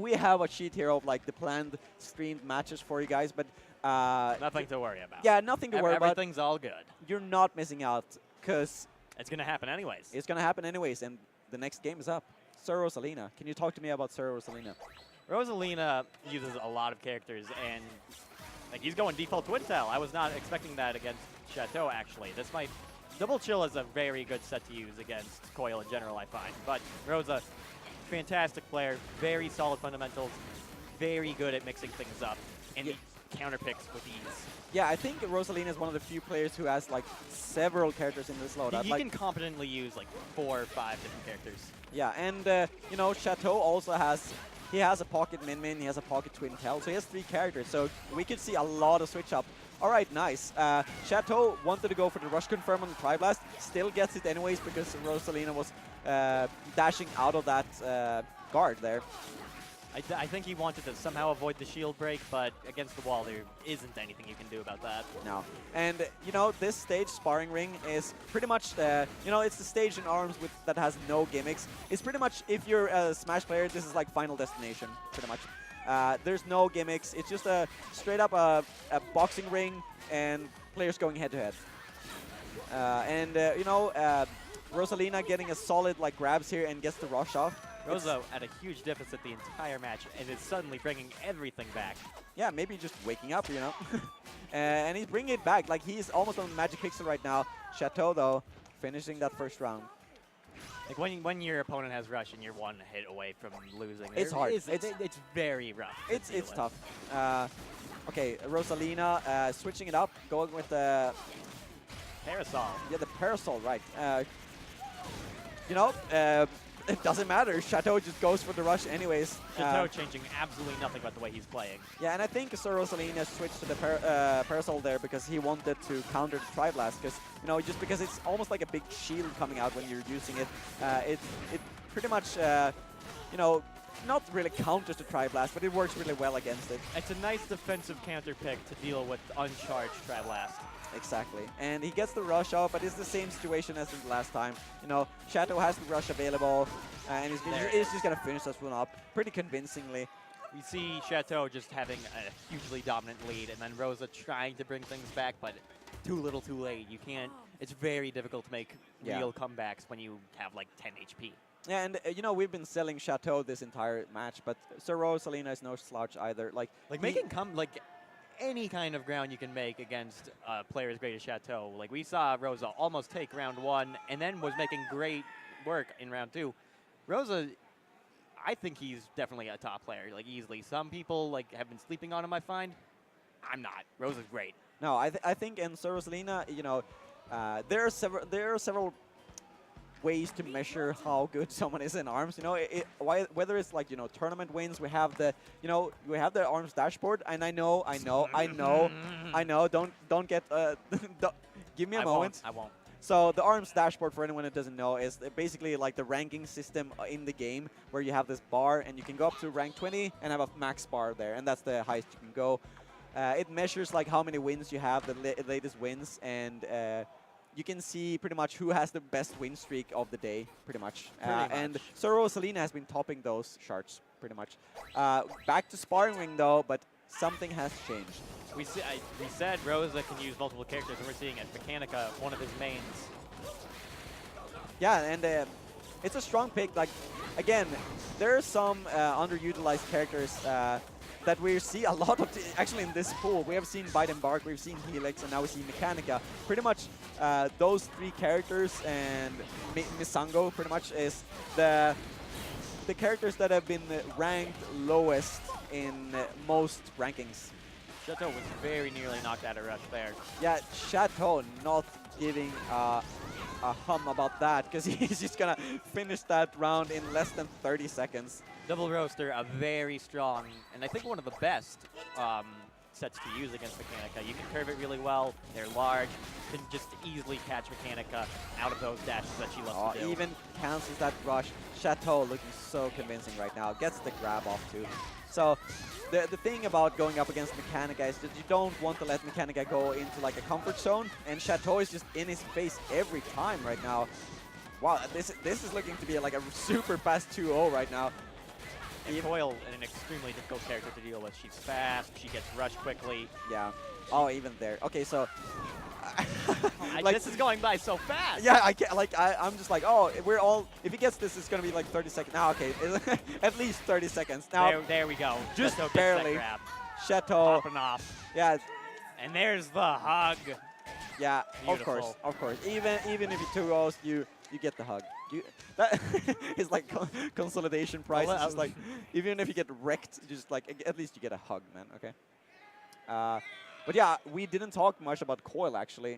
we have a sheet here of like the planned streamed matches for you guys, but Nothing to worry about. yeah, nothing to worry about. Everything's all good. You're not missing out because It's going to happen anyways. it's gonna happen anyways, and the next game is up. SirRosalina, can you talk to me about SirRosalina? Rosalina uses a lot of characters, and like he's going default Twintelle. I was not expecting that against Shateau, actually. This might... Double Chill is a very good set to use against Coyle in general, I find. But Rosa, fantastic player, very solid fundamentals, very good at mixing things up, and he counterpicks with ease. Yeah, I think Rosalina is one of the few players who has like several characters in this loadout. He like, can competently use like 4 or 5 different characters. yeah, and you know, Shateau also has... He has a pocket Min, he has a pocket Twintelle, so he has 3 characters, so we could see a lot of switch up. Alright, nice. Shateau wanted to go for the rush confirm on the Tri-Blast, still gets it anyways because Rosalina was dashing out of that guard there. I think he wanted to somehow avoid the shield break, but against the wall there isn't anything you can do about that. No. And, you know, this stage, Sparring Ring, is pretty much, you know, it's the stage in ARMS that has no gimmicks. It's pretty much, if you're a Smash player, this is like Final Destination, pretty much. There's no gimmicks. It's just a straight up a boxing ring and players going head-to-head. You know, Rosalina getting a solid like grabs here and gets the rush off. Rosa at a huge deficit the entire match and is suddenly bringing everything back. Yeah, maybe just waking up, you know. And he's bringing it back. Like, he's almost on Magic Pixel right now. Shateau, though, finishing that first round. Like, when your opponent has rush and you're 1 hit away from losing, it's hard. It's very rough. It's tough. Okay, Rosalina switching it up, going with the... Parasol. Yeah, the Parasol, right. You know, it doesn't matter. Shateau just goes for the rush anyways. Shateau changing absolutely nothing about the way he's playing. Yeah, and I think SirRosalina switched to the Parasol there because he wanted to counter the Tri-Blast. Because, you know, just because it's almost like a big shield coming out when you're using it. It pretty much, you know, not really counters the Tri-Blast, but it works really well against it. It's a nice defensive counter pick to deal with uncharged Tri-Blast. Exactly. And he gets the rush off, but it's the same situation as the last time. You know, Shateau has the rush available, and he's just going to finish this one up pretty convincingly. We see Shateau just having a hugely dominant lead, and then Rosa trying to bring things back, but too little too late. You can't... It's very difficult to make real comebacks when you have like 10 HP. Yeah, and you know, we've been selling Shateau this entire match, but SirRosalina is no slouch either. Like making any kind of ground you can make against players great as Shateau. Like, we saw Rosa almost take round 1 and then was making great work in round 2. Rosa, I think he's definitely a top player, like, easily. Some people like have been sleeping on him, I find. I'm not. Rosa's great. No, I think in SirRosalina, you know, there are several ways to measure how good someone is in ARMS. You know, whether it's like, you know, tournament wins, we have the ARMS dashboard, and I know. Don't get give me a moment. I won't. So the ARMS dashboard, for anyone who doesn't know, is basically like the ranking system in the game where you have this bar and you can go up to rank 20 and have a max bar there, and that's the highest you can go. It measures like how many wins you have, the latest wins, and you can see pretty much who has the best win streak of the day, pretty much. And SirRosalina has been topping those charts, pretty much. Back to Sparring Ring, though, but something has changed. We said Rosa can use multiple characters, and we're seeing it. Mechanica, one of his mains. Yeah, and it's a strong pick. Like, again, there are some underutilized characters that we see a lot of, actually in this pool. We have seen Bite and Bark, we've seen Helix, and now we see Mechanica. Pretty much those 3 characters and Misango pretty much is the characters that have been ranked lowest in most rankings. Shateau was very nearly knocked out of rush there. Yeah, Shateau not giving a hum about that, because he's just going to finish that round in less than 30 seconds. Double Roaster, a very strong, and I think one of the best sets to use against Mechanica. You can curve it really well. They're large. You can just easily catch Mechanica out of those dashes that she loves to do. Even cancels that rush. Shateau looking so convincing right now. Gets the grab off too. So the thing about going up against Mechanica is that you don't want to let Mechanica go into like a comfort zone, and Shateau is just in his face every time right now. Wow, this is looking to be like a super fast 2-0 right now. And Coyle, an extremely difficult character to deal with. She's fast. She gets rushed quickly. Yeah. Oh, even there. Okay, so. This is going by so fast. Yeah, I can't, I'm just like, oh, we're all. If he gets this, it's gonna be like 30 seconds. Now, okay, at least 30 seconds. Now, there we go. Just Shateau gets barely. that grab. Chateau. Popping off. Yeah. And there's the hug. Yeah. Beautiful. Of course. Even if you 2-0s, you get the hug. That is like consolidation prize. It's just like, even if you get wrecked, you just like at least you get a hug, man. Okay. But yeah, we didn't talk much about Coyle actually.